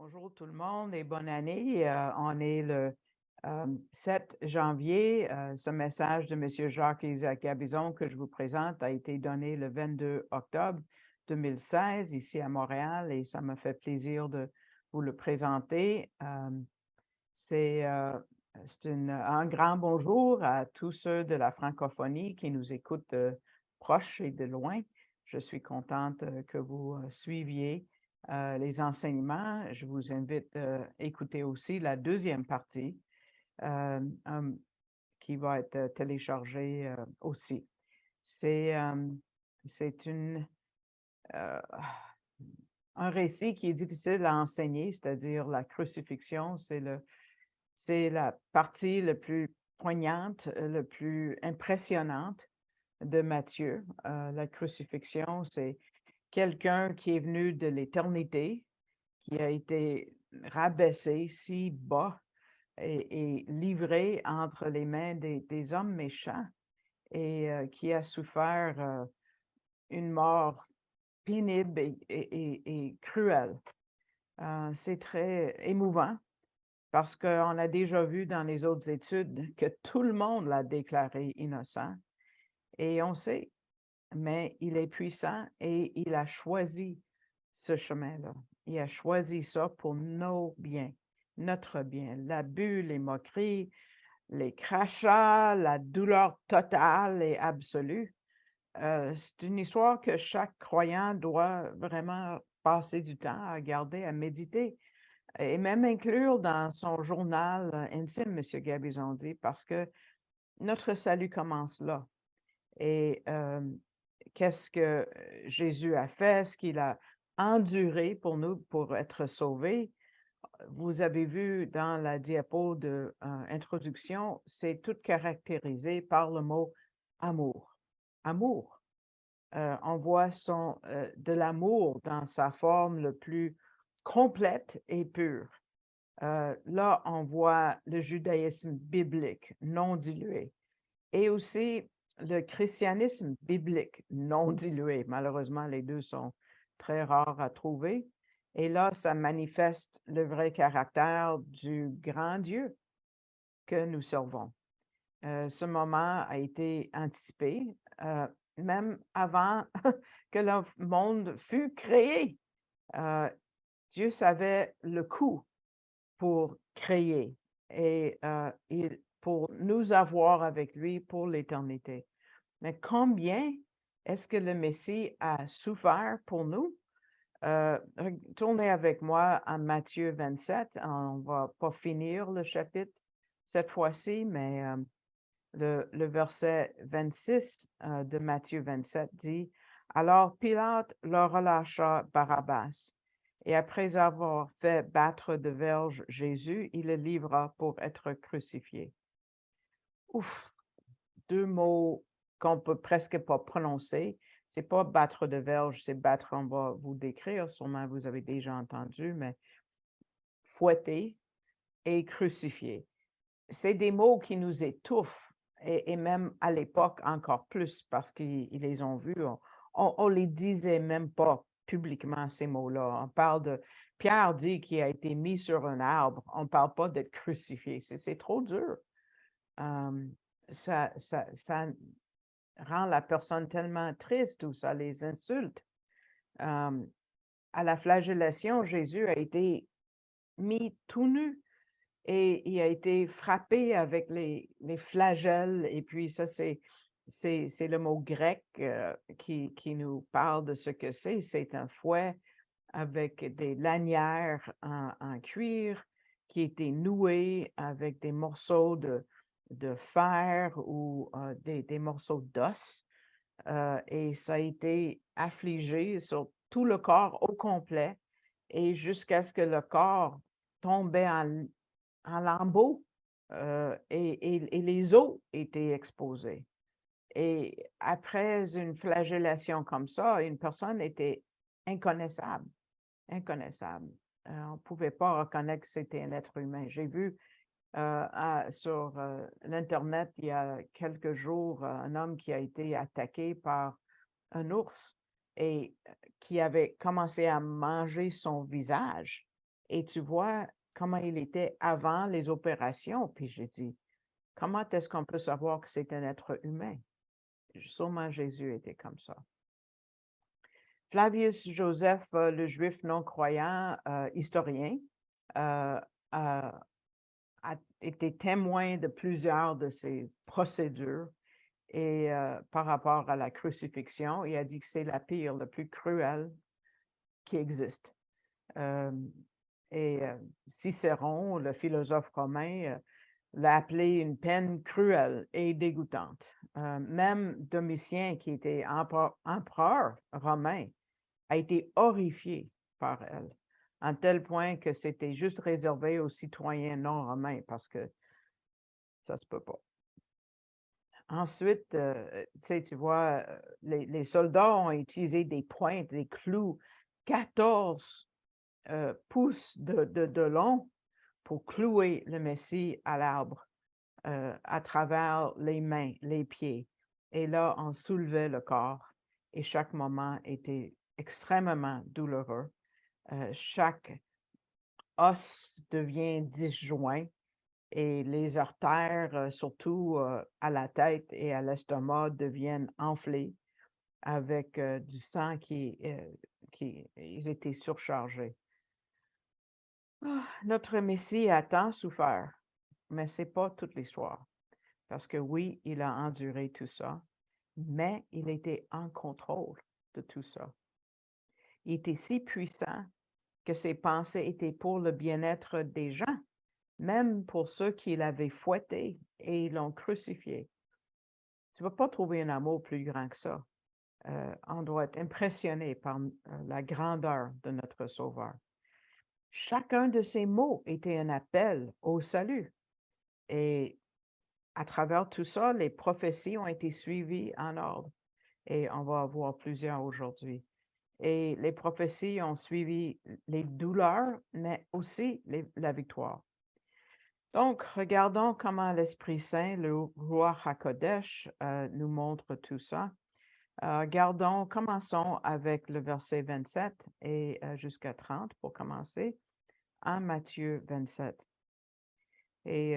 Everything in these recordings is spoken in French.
Bonjour tout le monde et bonne année. On est le 7 janvier. Ce message de M. Jacques-Isaac Gabizon que je vous présente a été donné le 22 octobre 2016 ici à Montréal et ça me fait plaisir de vous le présenter. C'est un grand bonjour à tous ceux de la francophonie qui nous écoutent proche et de loin. Je suis contente que vous suiviez les enseignements. Je vous invite à écouter aussi la deuxième partie euh, um, qui va être téléchargée aussi. C'est c'est euh, un récit qui est difficile à enseigner, c'est-à-dire la crucifixion, c'est la partie la plus poignante, la plus impressionnante de Matthieu. La crucifixion, c'est quelqu'un qui est venu de l'éternité, qui a été rabaissé si bas et livré entre les mains des hommes méchants et qui a souffert une mort pénible et cruelle. C'est très émouvant parce qu'on a déjà vu dans les autres études que tout le monde l'a déclaré innocent et on sait, mais il est puissant et il a choisi ce chemin-là. Il a choisi ça pour nos biens, notre bien. L'abus, les moqueries, les crachats, la douleur totale et absolue. C'est une histoire que chaque croyant doit vraiment passer du temps à garder, à méditer et même inclure dans son journal intime, M. Gabizon dit, parce que notre salut commence là. Et qu'est-ce que Jésus a fait, ce qu'il a enduré pour nous, pour être sauvés. Vous avez vu dans la diapo de introduction, c'est tout caractérisé par le mot amour. Amour. On voit de l'amour dans sa forme le plus complète et pure. Là, on voit le judaïsme biblique non dilué et aussi le christianisme biblique non dilué. Malheureusement, les deux sont très rares à trouver. Et là, ça manifeste le vrai caractère du grand Dieu que nous servons. Ce moment a été anticipé, même avant que le monde fût créé. Euh, Dieu savait le coût pour créer et pour nous avoir avec lui pour l'éternité. Mais combien est-ce que le Messie a souffert pour nous? Retournez avec moi à Matthieu 27. On ne va pas finir le chapitre cette fois-ci, mais le verset 26 de Matthieu 27 dit, alors Pilate leur relâcha Barabbas. Et après avoir fait battre de verge Jésus, il le livra pour être crucifié. Ouf, deux mots qu'on peut presque pas prononcer. C'est pas battre de verge, c'est battre, on va vous décrire, sûrement vous avez déjà entendu, mais fouetter et crucifier. C'est des mots qui nous étouffent et même à l'époque encore plus parce qu'ils les ont vus. On les disait même pas publiquement, ces mots-là. On parle de Pierre dit qu'il a été mis sur un arbre. On ne parle pas d'être crucifié. C'est trop dur. Ça rend la personne tellement triste ou ça les insulte. À la flagellation, Jésus a été mis tout nu et il a été frappé avec les flagelles. Et puis ça, c'est le mot grec qui nous parle de ce que c'est. C'est un fouet avec des lanières en cuir qui étaient nouées avec des morceaux de fer ou des morceaux d'os. Et ça a été affligé sur tout le corps au complet et jusqu'à ce que le corps tombait en lambeaux et les os étaient exposés. Et après une flagellation comme ça, une personne était inconnaissable, inconnaissable. On ne pouvait pas reconnaître que c'était un être humain. J'ai vu sur l'Internet il y a quelques jours un homme qui a été attaqué par un ours et qui avait commencé à manger son visage. et tu vois comment il était avant les opérations. Puis j'ai dit, comment est-ce qu'on peut savoir que c'est un être humain? Sûrement Jésus était comme ça. Flavius Joseph, le juif non-croyant, historien, euh, a, a été témoin de plusieurs de ces procédures et par rapport à la crucifixion, il a dit que c'est la pire, la plus cruelle qui existe. Euh, et Cicéron, le philosophe romain, l'a appelé une peine cruelle et dégoûtante. Même Domitien, qui était empereur romain, a été horrifié par elle, en tel point que c'était juste réservé aux citoyens non romains parce que ça se peut pas. Ensuite, tu vois, les soldats ont utilisé des pointes, des clous, 14 pouces de long pour clouer le Messie à l'arbre à travers les mains, les pieds. Et là, on soulevait le corps et chaque moment était extrêmement douloureux. Chaque os devient disjoint et les artères, surtout à la tête et à l'estomac, deviennent enflées avec du sang qui ils étaient surchargés. Notre Messie a tant souffert, mais ce n'est pas toute l'histoire. Parce que oui, il a enduré tout ça, mais il était en contrôle de tout ça. Il était si puissant que ses pensées étaient pour le bien-être des gens, même pour ceux qui l'avaient fouetté et l'ont crucifié. Tu ne vas pas trouver un amour plus grand que ça. On doit être impressionné par la grandeur de notre Sauveur. Chacun de ces mots était un appel au salut. Et à travers tout ça, les prophéties ont été suivies en ordre. Et on va avoir plusieurs aujourd'hui. Et les prophéties ont suivi les douleurs, mais aussi la victoire. Donc, regardons comment l'Esprit Saint, le Ruach HaKodesh, nous montre tout ça. Commençons avec le verset 27 et jusqu'à 30 pour commencer, en Matthieu 27. Et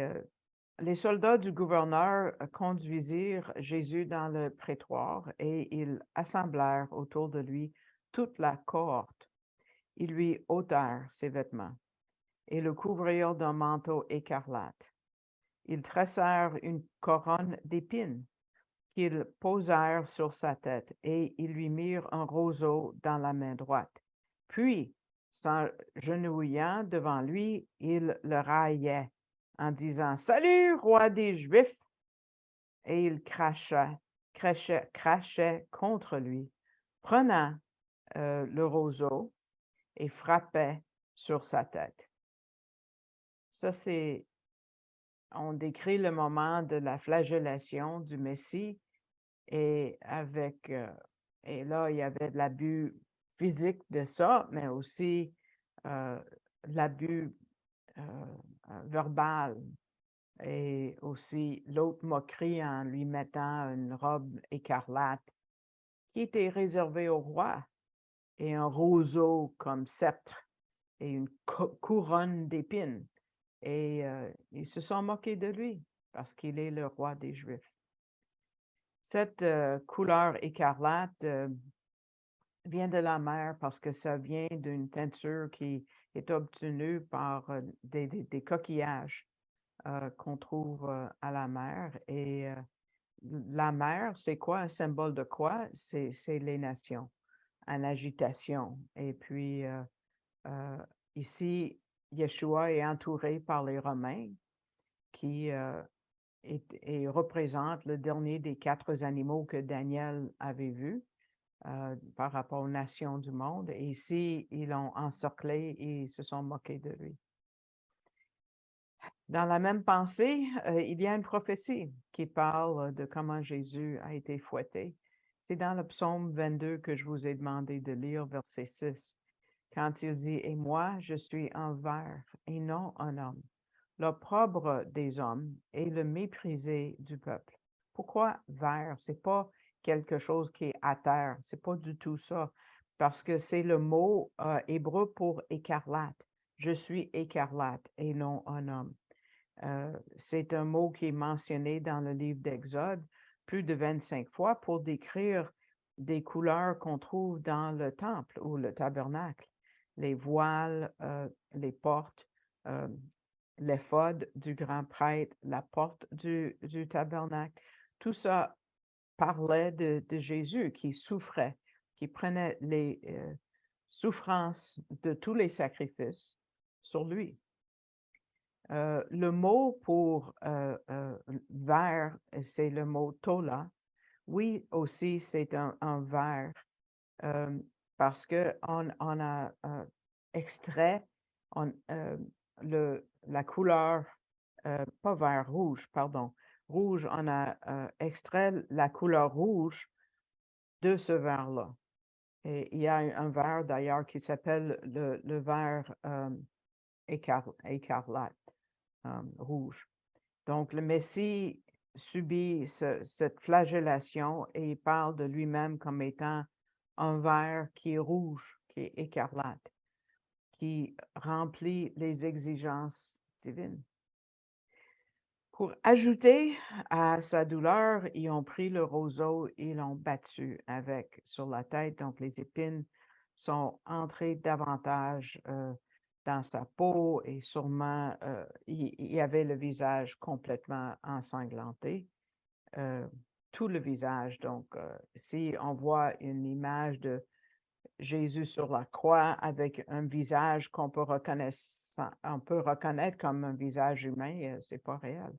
les soldats du gouverneur conduisirent Jésus dans le prétoire et ils assemblèrent autour de lui toute la cohorte. Ils lui ôtèrent ses vêtements et le couvrirent d'un manteau écarlate. Ils tressèrent une couronne d'épines qu'ils posèrent sur sa tête et ils lui mirent un roseau dans la main droite. Puis, s'agenouillant devant lui, ils le raillaient en disant « Salut, roi des Juifs! » Et ils crachaient contre lui, prenant le roseau et frappaient sur sa tête. Ça, on décrit le moment de la flagellation du Messie et et là, il y avait de l'abus physique de ça, mais aussi l'abus verbal et aussi l'autre moquerie en lui mettant une robe écarlate qui était réservée au roi et un roseau comme sceptre et une couronne d'épines. Et ils se sont moqués de lui parce qu'il est le roi des Juifs. Cette couleur écarlate vient de la mer parce que ça vient d'une teinture qui est obtenue par des coquillages qu'on trouve à la mer. Et la mer, c'est quoi? Un symbole de quoi? C'est les nations en agitation. Et puis ici, Yeshua est entouré par les Romains qui représente le dernier des 4 animaux que Daniel avait vus par rapport aux nations du monde. Et ici, ils l'ont encerclé et ils se sont moqués de lui. Dans la même pensée, il y a une prophétie qui parle de comment Jésus a été fouetté. C'est dans le psaume 22 que je vous ai demandé de lire, verset 6, quand il dit « Et moi, je suis un ver et non un homme, l'opprobre des hommes et le méprisé du peuple. » Pourquoi ver? C'est pas quelque chose qui est à terre, c'est pas du tout ça, parce que c'est le mot hébreu pour écarlate. Je suis écarlate et non un homme. C'est un mot qui est mentionné dans le livre d'Exode plus de 25 fois pour décrire des couleurs qu'on trouve dans le temple ou le tabernacle. Les voiles, les portes, euh, l'éphod du grand prêtre, la porte du tabernacle. Tout ça parlait de Jésus qui souffrait, qui prenait les souffrances de tous les sacrifices sur lui. Le mot pour vert, c'est le mot tola. Oui, aussi, c'est un vert parce qu'on a extrait la couleur, pas vert, rouge, pardon. Rouge, on a extrait la couleur rouge de ce vert-là. Et il y a un vert d'ailleurs qui s'appelle le vert écarlate, rouge. Donc, le Messie subit cette flagellation et il parle de lui-même comme étant un ver qui est rouge, qui est écarlate, qui remplit les exigences divines. Pour ajouter à sa douleur, ils ont pris le roseau et l'ont battu avec sur la tête. Donc, les épines sont entrées davantage dans sa peau et sûrement, il avait le visage complètement ensanglanté, tout le visage. Donc, si on voit une image de Jésus sur la croix avec un visage qu'on peut reconnaître comme un visage humain, c'est pas réel.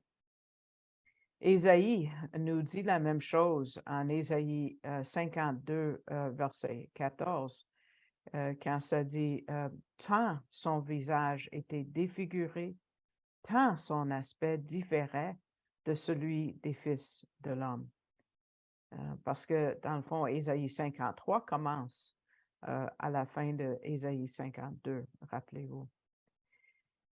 Ésaïe nous dit la même chose en Ésaïe 52, verset 14, quand ça dit tant son visage était défiguré, tant son aspect différait de celui des fils de l'homme. Parce que, dans le fond, Ésaïe 53 commence à la fin de Ésaïe 52, rappelez-vous.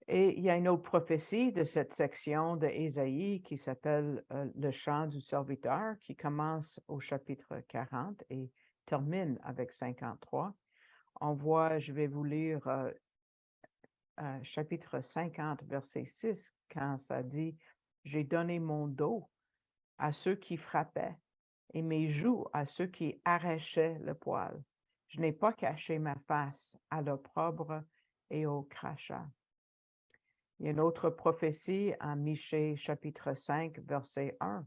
Et il y a une autre prophétie de cette section de Ésaïe qui s'appelle le chant du serviteur, qui commence au chapitre 40 et termine avec 53. On voit, je vais vous lire chapitre 50, verset 6, quand ça dit « J'ai donné mon dos à ceux qui frappaient et mes joues à ceux qui arrachaient le poil. Je n'ai pas caché ma face à l'opprobre et au crachat. » Il y a une autre prophétie en Michée chapitre 5, verset 1,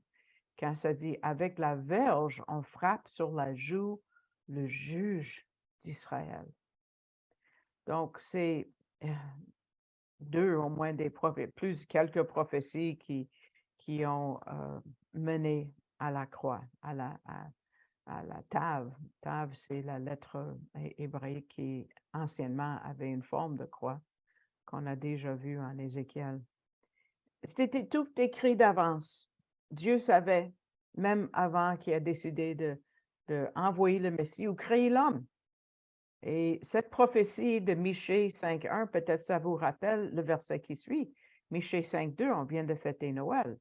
quand ça dit « Avec la verge, on frappe sur la joue le juge d'Israël. » Donc, c'est deux au moins des prophéties, plus quelques prophéties qui ont mené à la croix, à la Tav. Tav, c'est la lettre hébraïque qui anciennement avait une forme de croix qu'on a déjà vue en Ézéchiel. C'était tout écrit d'avance. Dieu savait, même avant qu'il ait décidé de envoyer le Messie ou créer l'homme. Et cette prophétie de Michée 5.1, peut-être ça vous rappelle le verset qui suit. Michée 5.2, on vient de fêter Noël.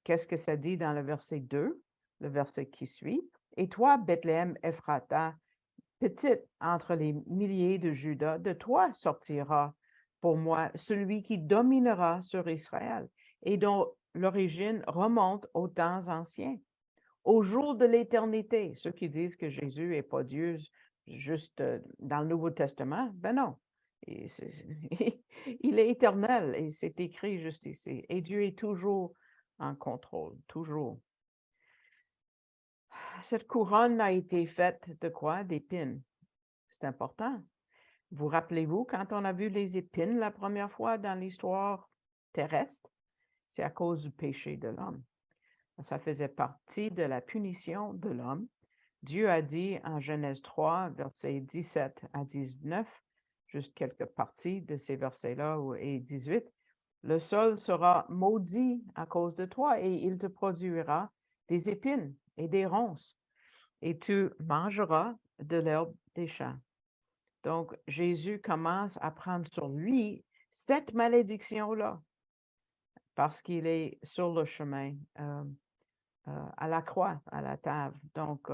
Qu'est-ce que ça dit dans le verset 2, le verset qui suit? Et toi, Bethléem Ephrata, petite entre les milliers de Juda, de toi sortira pour moi celui qui dominera sur Israël et dont l'origine remonte aux temps anciens, au jour de l'éternité. Ceux qui disent que Jésus n'est pas Dieu juste dans le Nouveau Testament, ben non. Il est éternel et c'est écrit juste ici. Et Dieu est toujours en contrôle, toujours. Cette couronne a été faite de quoi? D'épines. C'est important. Vous rappelez-vous quand on a vu les épines la première fois dans l'histoire terrestre? C'est à cause du péché de l'homme. Ça faisait partie de la punition de l'homme. Dieu a dit en Genèse 3, versets 17 à 19, juste quelques parties de ces versets-là, et 18, « Le sol sera maudit à cause de toi et il te produira des épines et des ronces, et tu mangeras de l'herbe des champs. » Donc, Jésus commence à prendre sur lui cette malédiction-là parce qu'il est sur le chemin à la croix, à la table. Donc,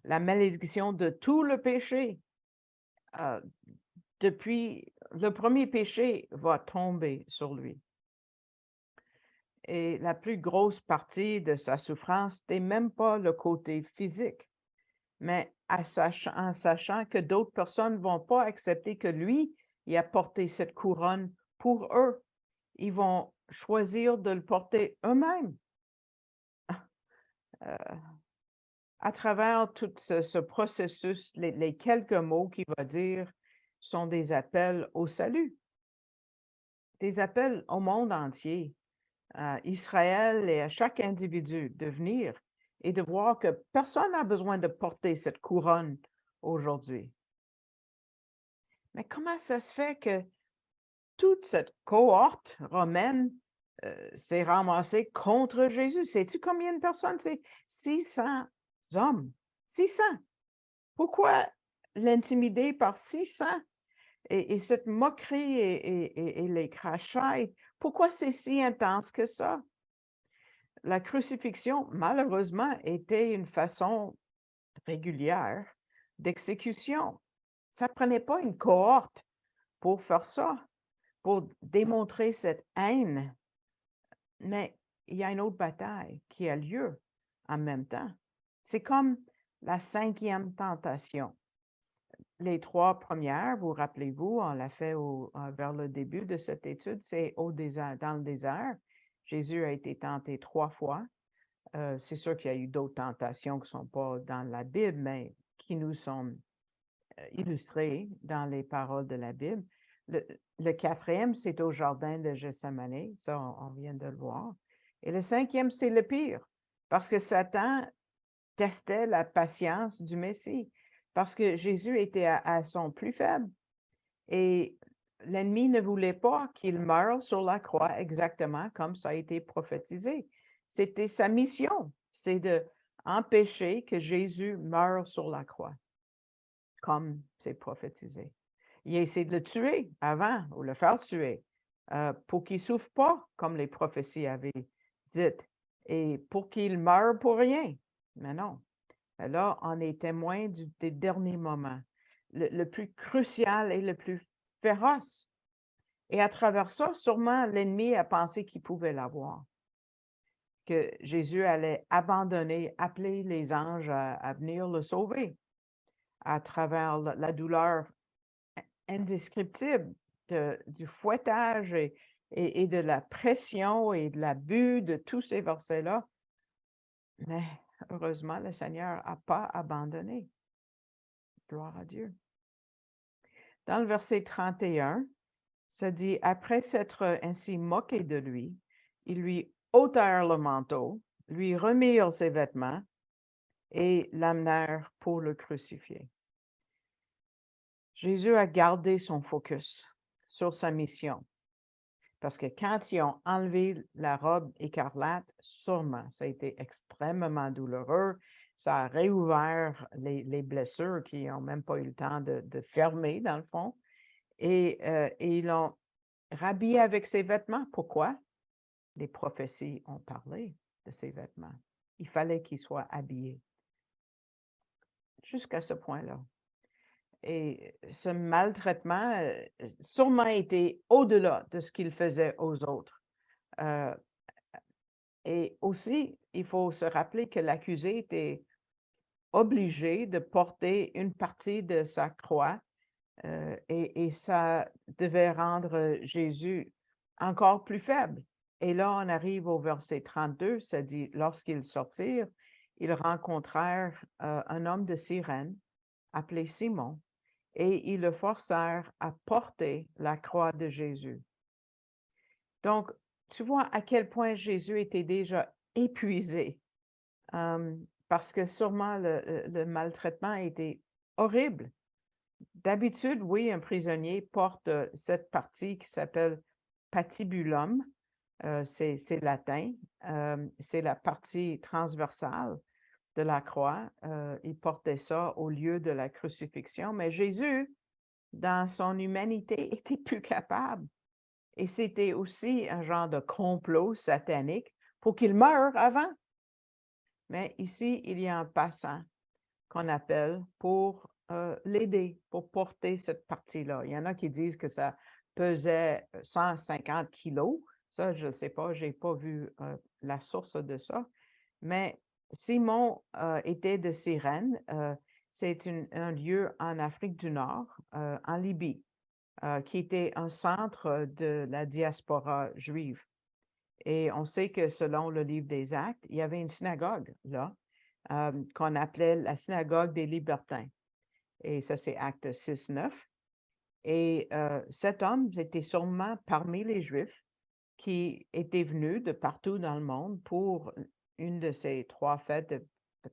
la malédiction de tout le péché depuis le premier péché va tomber sur lui. Et la plus grosse partie de sa souffrance n'est même pas le côté physique, mais en sachant que d'autres personnes ne vont pas accepter que lui, il a porté cette couronne pour eux. Ils vont choisir de le porter eux-mêmes. Euh, à travers tout ce processus, les quelques mots qu'il va dire sont des appels au salut, des appels au monde entier, à Israël et à chaque individu de venir et de voir que personne n'a besoin de porter cette couronne aujourd'hui. Mais comment ça se fait que toute cette cohorte romaine s'est ramassée contre Jésus? Sais-tu combien de personnes? C'est 600 hommes. 600. Pourquoi l'intimider par 600? Et cette moquerie et les crachats, pourquoi c'est si intense que ça? La crucifixion, malheureusement, était une façon régulière d'exécution. Ça ne prenait pas une cohorte pour faire ça, pour démontrer cette haine. Mais il y a une autre bataille qui a lieu en même temps. C'est comme la 5e tentation. Les 3 premières, vous rappelez-vous, on l'a fait vers le début de cette étude, c'est au désert, dans le désert. Jésus a été tenté 3 fois. C'est sûr qu'il y a eu d'autres tentations qui ne sont pas dans la Bible, mais qui nous sont illustrées dans les paroles de la Bible. Le 4e, c'est au jardin de Gethsémani, ça on vient de le voir. Et le 5e, c'est le pire, parce que Satan testait la patience du Messie, parce que Jésus était à son plus faible. Et l'ennemi ne voulait pas qu'il meure sur la croix exactement comme ça a été prophétisé. C'était sa mission, c'est d'empêcher que Jésus meure sur la croix, comme c'est prophétisé. Il a essayé de le tuer avant, ou le faire tuer, pour qu'il ne souffre pas, comme les prophéties avaient dit, et pour qu'il meure pour rien. Mais non. Là, on est témoin des derniers moments, le plus crucial et le plus féroce. Et à travers ça, sûrement, l'ennemi a pensé qu'il pouvait l'avoir, que Jésus allait abandonner, appeler les anges à venir le sauver à travers la douleur indescriptible du fouettage et de la pression et de l'abus de tous ces versets-là. Mais heureusement, le Seigneur n'a pas abandonné. Gloire à Dieu. Dans le verset 31, ça dit, après s'être ainsi moqué de lui, ils lui ôtèrent le manteau, lui remirent ses vêtements et l'amenèrent pour le crucifier. Jésus a gardé son focus sur sa mission. Parce que quand ils ont enlevé la robe écarlate, sûrement, ça a été extrêmement douloureux. Ça a réouvert les blessures qui n'ont même pas eu le temps de fermer, dans le fond. Et ils l'ont rhabillé avec ses vêtements. Pourquoi? Les prophéties ont parlé de ses vêtements. Il fallait qu'il soit habillé. Jusqu'à ce point-là. Et ce maltraitement sûrement était au-delà de ce qu'il faisait aux autres. Et aussi, il faut se rappeler que l'accusé était obligé de porter une partie de sa croix et ça devait rendre Jésus encore plus faible. Et là, on arrive au verset 32, ça dit, lorsqu'ils sortirent, ils rencontrèrent un homme de Cyrène appelé Simon, et ils le forcèrent à porter la croix de Jésus. Donc, tu vois à quel point Jésus était déjà épuisé, parce que sûrement le maltraitement était horrible. D'habitude, oui, un prisonnier porte cette partie qui s'appelle patibulum, c'est latin, c'est la partie transversale de la croix. Il portait ça au lieu de la crucifixion, mais Jésus, dans son humanité, était plus capable. Et c'était aussi un genre de complot satanique pour qu'il meure avant. Mais ici, il y a un passant qu'on appelle pour l'aider pour porter cette partie-là. Il y en a qui disent que ça pesait 150 kilos. Ça, je ne sais pas, je n'ai pas vu la source de ça. Mais Simon était de Cyrène. C'est un lieu en Afrique du Nord, en Libye, qui était un centre de la diaspora juive. Et on sait que selon le livre des Actes, il y avait une synagogue là, qu'on appelait la synagogue des Libertins. Et ça, c'est Acte 6, 9. Et cet homme était sûrement parmi les Juifs qui étaient venus de partout dans le monde pour une de ces 3 fêtes de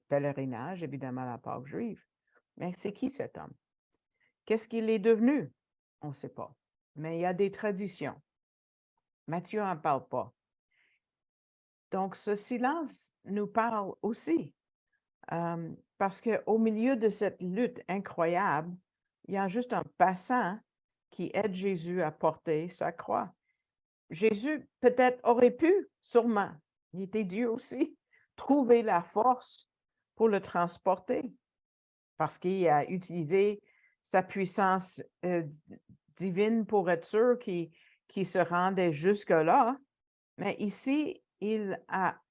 pèlerinage, évidemment la Pâque juive. Mais c'est qui cet homme? Qu'est-ce qu'il est devenu? On ne sait pas. Mais il y a des traditions. Matthieu n'en parle pas. Donc, ce silence nous parle aussi, parce qu'au milieu de cette lutte incroyable, il y a juste un passant qui aide Jésus à porter sa croix. Jésus peut-être aurait pu, sûrement, il était Dieu aussi, trouver la force pour le transporter, parce qu'il a utilisé sa puissance divine pour être sûr qu'il se rendait jusque-là. Mais ici, il a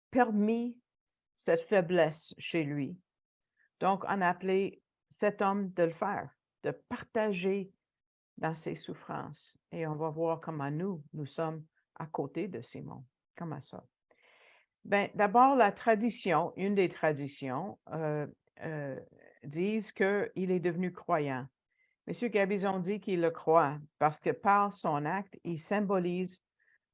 permis cette faiblesse chez lui. Donc, on a appelé cet homme de le faire, de partager dans ses souffrances. Et on va voir comment nous sommes à côté de Simon. Comment ça? Bien, d'abord, la tradition, une des traditions, disent qu'il est devenu croyant. M. Gabizon dit qu'il le croit parce que par son acte, il symbolise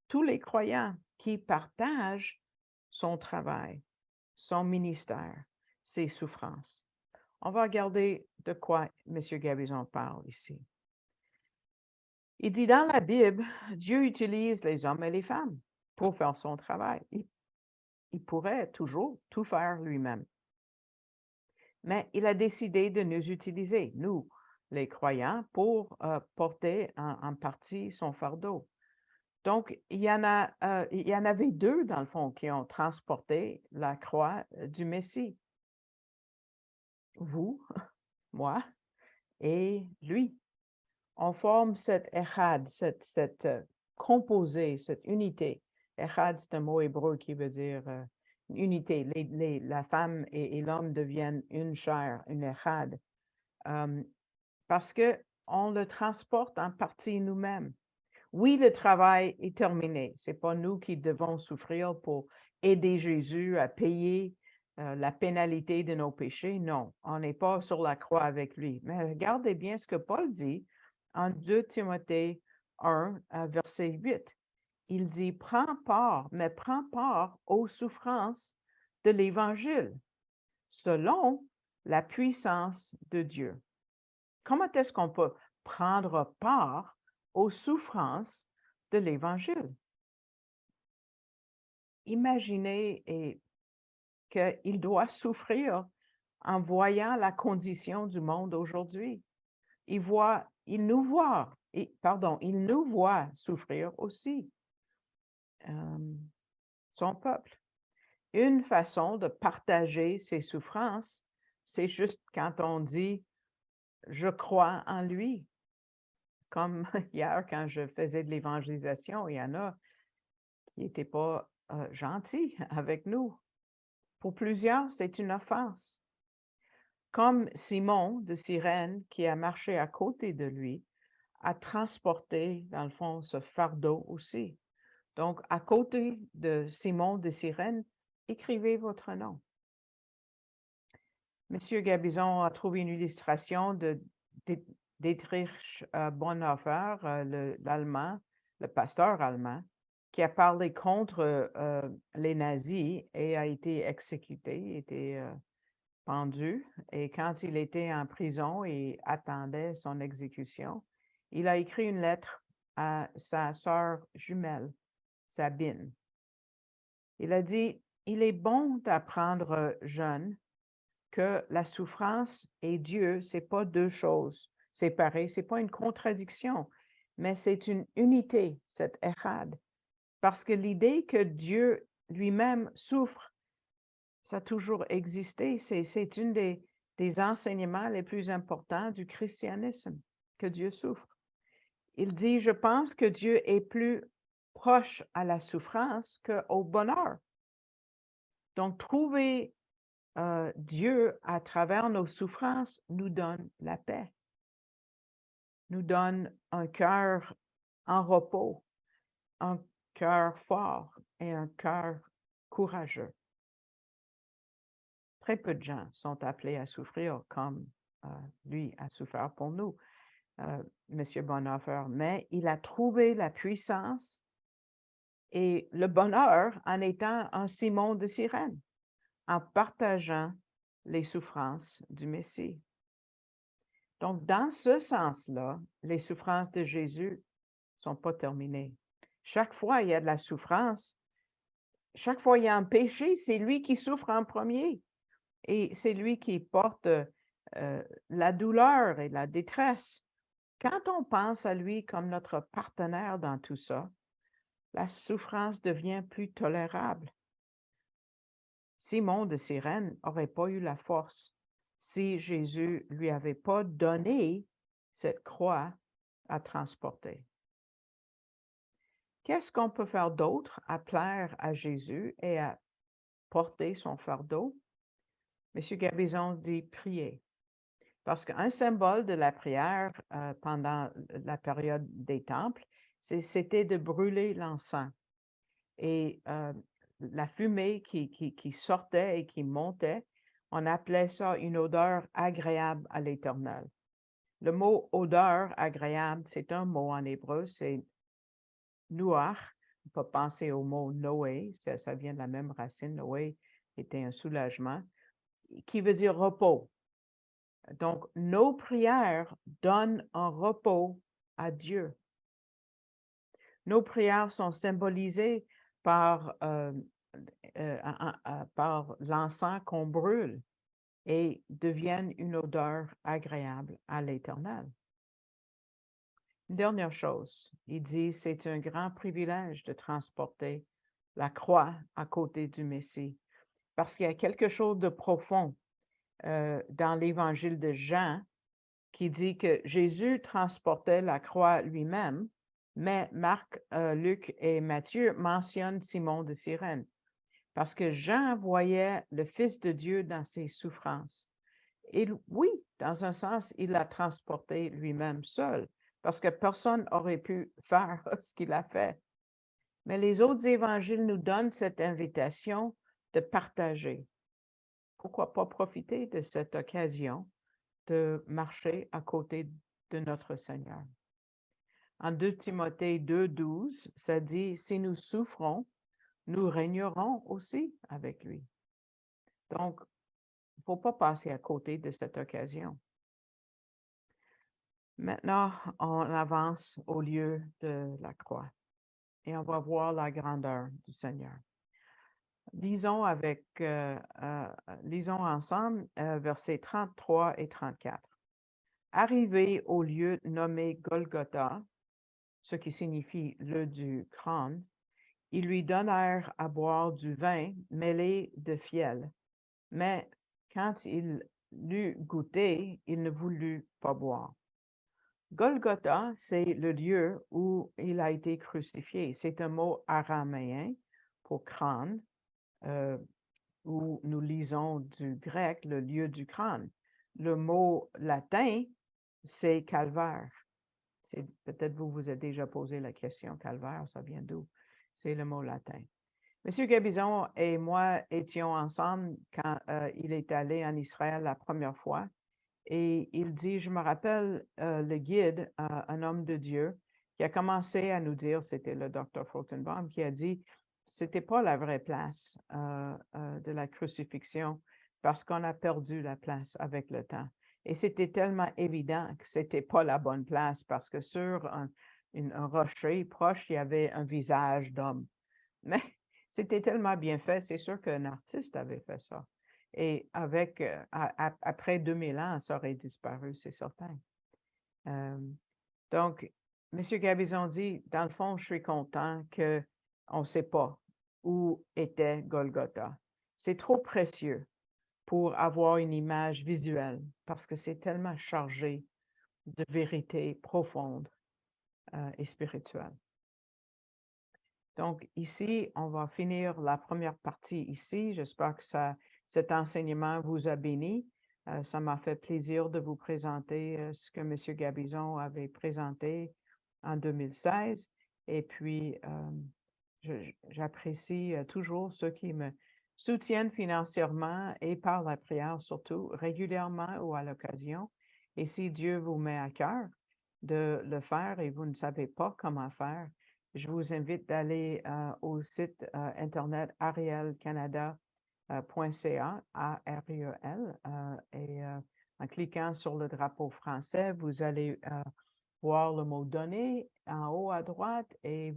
tous les croyants qui partagent son travail, son ministère, ses souffrances. On va regarder de quoi M. Gabizon parle ici. Il dit dans la Bible, Dieu utilise les hommes et les femmes pour faire son travail. Il pourrait toujours tout faire lui-même. Mais il a décidé de nous utiliser, nous, les croyants, pour porter en partie son fardeau. Donc, il y en avait 2, dans le fond, qui ont transporté la croix du Messie. Vous, moi et lui. On forme cette echad, cette composé, cette unité. Echad, c'est un mot hébreu qui veut dire une unité. La femme et l'homme deviennent une chair, une echad. Parce qu'on le transporte en partie nous-mêmes. Oui, le travail est terminé. Ce n'est pas nous qui devons souffrir pour aider Jésus à payer la pénalité de nos péchés. Non, on n'est pas sur la croix avec lui. Mais regardez bien ce que Paul dit en 2 Timothée 1, verset 8. Il dit, prends part aux souffrances de l'Évangile, selon la puissance de Dieu. Comment est-ce qu'on peut prendre part aux souffrances de l'Évangile? Imaginez qu'il doit souffrir en voyant la condition du monde aujourd'hui. Il nous voit souffrir aussi, son peuple. Une façon de partager ses souffrances, c'est juste quand on dit « je crois en lui ». Comme hier, quand je faisais de l'évangélisation, il y en a qui n'étaient pas gentils avec nous. Pour plusieurs, c'est une offense. Comme Simon de Cyrène, qui a marché à côté de lui, a transporté, dans le fond, ce fardeau aussi. Donc, à côté de Simon de Cyrène, écrivez votre nom. Monsieur Gabizon a trouvé une illustration de Dietrich Bonhoeffer, l'Allemand, le pasteur allemand, qui a parlé contre les nazis et a été exécuté, été pendu. Et quand il était en prison et attendait son exécution, il a écrit une lettre à sa sœur jumelle, Sabine. Il a dit, « Il est bon d'apprendre jeune que la souffrance et Dieu, ce n'est pas 2 choses séparées, ce n'est pas une contradiction, mais c'est une unité, cette echad. Parce que l'idée que Dieu lui-même souffre, ça a toujours existé. C'est une des des enseignements les plus importants du christianisme, que Dieu souffre. Il dit, je pense que Dieu est plus proche à la souffrance qu'au bonheur. Donc, trouver Dieu à travers nos souffrances nous donne la paix, nous donne un cœur en repos, un cœur fort et un cœur courageux. Très peu de gens sont appelés à souffrir comme lui a souffert pour nous, M. Bonhoeffer, mais il a trouvé la puissance et le bonheur en étant un Simon de Cyrène, en partageant les souffrances du Messie. Donc, dans ce sens-là, les souffrances de Jésus ne sont pas terminées. Chaque fois, il y a de la souffrance. Chaque fois, il y a un péché, c'est lui qui souffre en premier. Et c'est lui qui porte la douleur et la détresse. Quand on pense à lui comme notre partenaire dans tout ça, la souffrance devient plus tolérable. Simon de Cyrène n'aurait pas eu la force si Jésus lui avait pas donné cette croix à transporter. Qu'est-ce qu'on peut faire d'autre à plaire à Jésus et à porter son fardeau? M. Gabizon dit prier. Parce qu'un symbole de la prière pendant la période des temples, c'était de brûler l'encens. Et la fumée qui sortait et qui montait, on appelait ça une odeur agréable à l'Éternel. Le mot odeur agréable, c'est un mot en hébreu, c'est nuach. On peut penser au mot Noé, ça vient de la même racine. Noé était un soulagement, qui veut dire repos. Donc, nos prières donnent un repos à Dieu. Nos prières sont symbolisées par, par l'encens qu'on brûle et deviennent une odeur agréable à l'Éternel. Une dernière chose, il dit, c'est un grand privilège de transporter la croix à côté du Messie, parce qu'il y a quelque chose de profond dans l'évangile de Jean qui dit que Jésus transportait la croix lui-même, mais Marc, Luc et Matthieu mentionnent Simon de Cyrène, parce que Jean voyait le Fils de Dieu dans ses souffrances. Et oui, dans un sens, il l'a transporté lui-même seul, parce que personne n'aurait pu faire ce qu'il a fait. Mais les autres évangiles nous donnent cette invitation de partager. Pourquoi pas profiter de cette occasion de marcher à côté de notre Seigneur? En 2 Timothée 2,12, ça dit, si nous souffrons, nous régnerons aussi avec lui. Donc, il ne faut pas passer à côté de cette occasion. Maintenant, on avance au lieu de la croix et on va voir la grandeur du Seigneur. Lisons ensemble versets 33 et 34. Arrivé au lieu nommé Golgotha, ce qui signifie le du crâne, ils lui donnèrent à boire du vin mêlé de fiel. Mais quand il l'eut goûté, il ne voulut pas boire. Golgotha, c'est le lieu où il a été crucifié. C'est un mot araméen pour crâne, où nous lisons du grec le lieu du crâne. Le mot latin, c'est calvaire. Peut-être vous êtes déjà posé la question, calvaire, ça vient d'où? C'est le mot latin. Monsieur Gabizon et moi étions ensemble quand il est allé en Israël la première fois. Et il dit, je me rappelle le guide, un homme de Dieu, qui a commencé à nous dire, c'était le docteur Fruchtenbaum, qui a dit, c'était pas la vraie place de la crucifixion parce qu'on a perdu la place avec le temps. Et c'était tellement évident que c'était pas la bonne place parce que sur un rocher proche, il y avait un visage d'homme. Mais c'était tellement bien fait, c'est sûr qu'un artiste avait fait ça. Et avec, après 2000 ans, ça aurait disparu, c'est certain. Donc, M. Gabizon dit, dans le fond, je suis content qu'on ne sait pas où était Golgotha. C'est trop précieux pour avoir une image visuelle, parce que c'est tellement chargé de vérité profonde et spirituelle. Donc ici, on va finir la première partie ici. J'espère que cet enseignement vous a béni. Ça m'a fait plaisir de vous présenter ce que M. Gabizon avait présenté en 2016. Et puis, j'apprécie toujours ceux qui me soutiennent financièrement et par la prière surtout, régulièrement ou à l'occasion. Et si Dieu vous met à cœur de le faire et vous ne savez pas comment faire, je vous invite d'aller au site internet arielcanada.ca, A-R-I-E-L, et en cliquant sur le drapeau français, vous allez voir le mot «Donner» en haut à droite et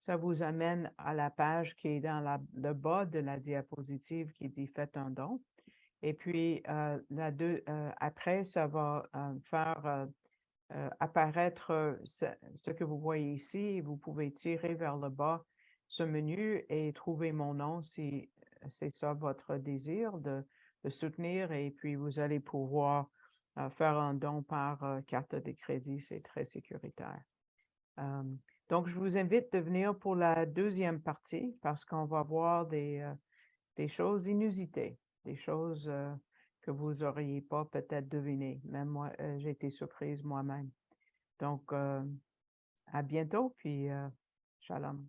ça vous amène à la page qui est dans le bas de la diapositive qui dit «Faites un don». Et puis, après, ça va faire apparaître ce que vous voyez ici. Vous pouvez tirer vers le bas ce menu et trouver mon nom si c'est ça votre désir de soutenir. Et puis, vous allez pouvoir faire un don par carte de crédit. C'est très sécuritaire. Donc, je vous invite de venir pour la deuxième partie parce qu'on va voir des choses inusitées, des choses que vous n'auriez pas peut-être devinées. Même moi, j'ai été surprise moi-même. Donc, à bientôt, puis shalom.